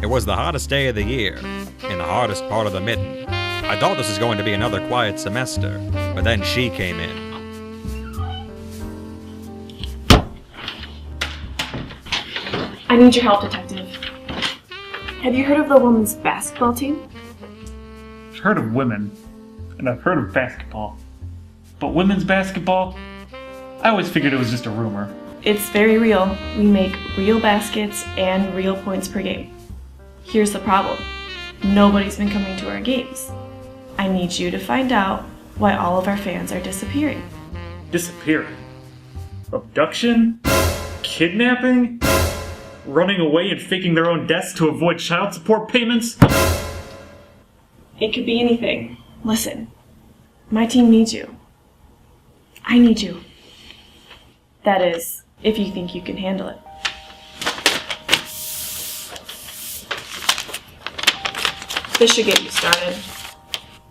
was the hottest day of the year, in the hardest part of the mitten. I thought this was going to be another quiet semester, but then she came in. I need your help, Detective. Have you heard of the women's basketball team? I've heard of women, and I've heard of basketball. But women's basketball? I always figured it was just a rumor. It's very real. We make real baskets and real points per game. Here's the problem. Nobody's been coming to our games. I need you to find out why all of our fans are disappearing. Disappearing? Abduction? Kidnapping? Running away and faking their own deaths to avoid child support payments? It could be anything. Listen, my team needs you. I need you. That is, if you think you can handle it. This should get you started.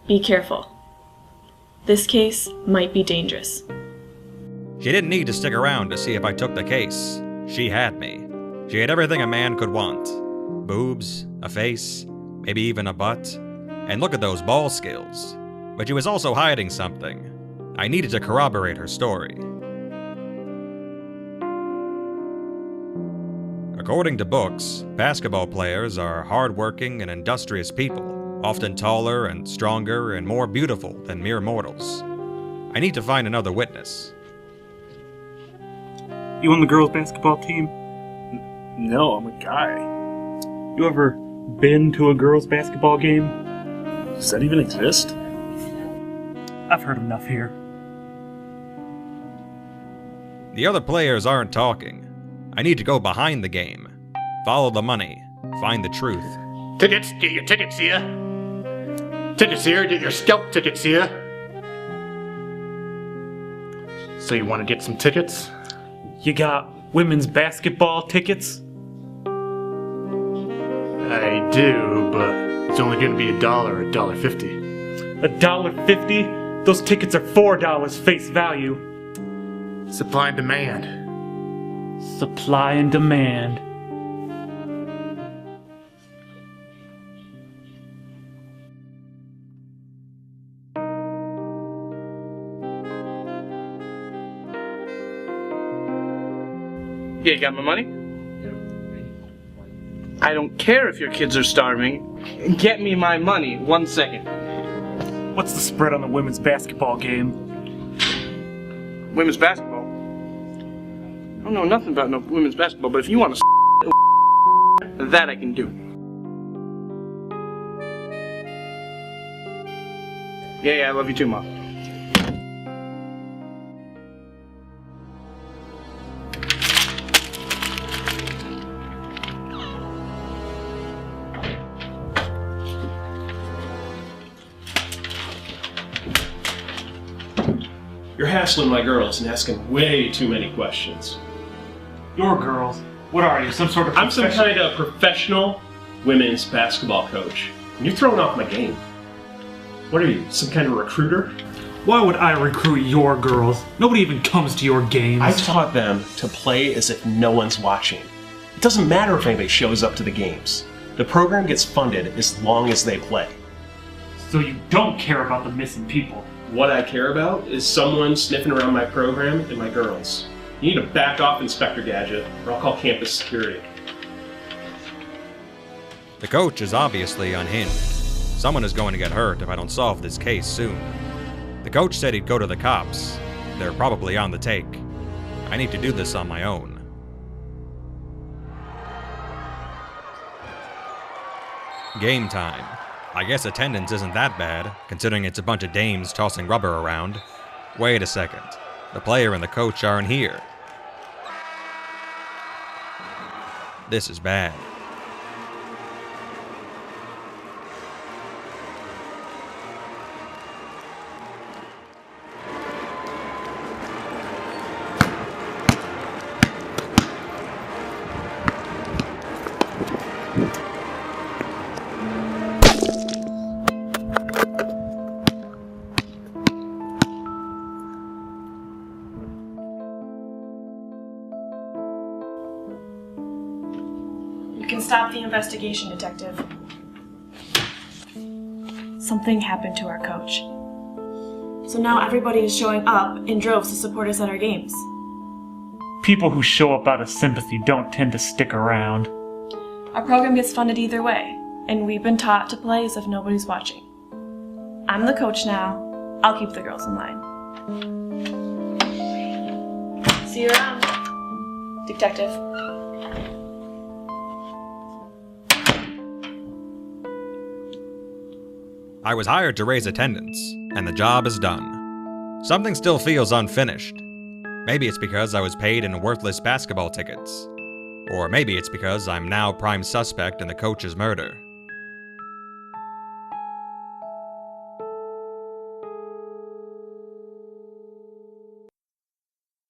Be careful. This case might be dangerous. She didn't need to stick around to see if I took the case. She had me. She had everything a man could want. Boobs, a face, maybe even a butt. And look at those ball skills. But she was also hiding something. I needed to corroborate her story. According to books, basketball players are hardworking and industrious people, often taller and stronger and more beautiful than mere mortals. I need to find another witness. You on the girls' basketball team? No, I'm a guy. You ever been to a girls' basketball game? Does that even exist? I've heard enough here. The other players aren't talking. I need to go behind the game. Follow the money. Find the truth. Tickets, get your tickets here. Tickets here, get your scalp tickets here. So you want to get some tickets? You got women's basketball tickets? I do, but it's only going to be $1 or $1.50. $1.50? Those tickets are $4 face value. Supply and demand. Supply and demand. Yeah, you got my money? I don't care if your kids are starving. Get me my money. 1 second. What's the spread on the women's basketball game? Women's basketball? I don't know nothing about no women's basketball, but if you want to that I can do. Yeah, I love you too, Mom. You're hassling my girls and asking way too many questions. Your girls? What are you, some sort of I'm some kind of professional women's basketball coach. And you're throwing off my game. What are you, some kind of recruiter? Why would I recruit your girls? Nobody even comes to your games. I taught them to play as if no one's watching. It doesn't matter if anybody shows up to the games. The program gets funded as long as they play. So you don't care about the missing people? What I care about is someone sniffing around my program and my girls. You need to back off, Inspector Gadget, or I'll call campus security. The coach is obviously unhinged. Someone is going to get hurt if I don't solve this case soon. The coach said he'd go to the cops. They're probably on the take. I need to do this on my own. Game time. I guess attendance isn't that bad, considering it's a bunch of dames tossing rubber around. Wait a second. The player and the coach aren't here. This is bad. can stop the investigation, Detective. Something happened to our coach. So now everybody is showing up in droves to support us at our games. People who show up out of sympathy don't tend to stick around. Our program gets funded either way, and we've been taught to play as if nobody's watching. I'm the coach now. I'll keep the girls in line. See you around, Detective. I was hired to raise attendance, and the job is done. Something still feels unfinished. Maybe it's because I was paid in worthless basketball tickets. Or maybe it's because I'm now prime suspect in the coach's murder.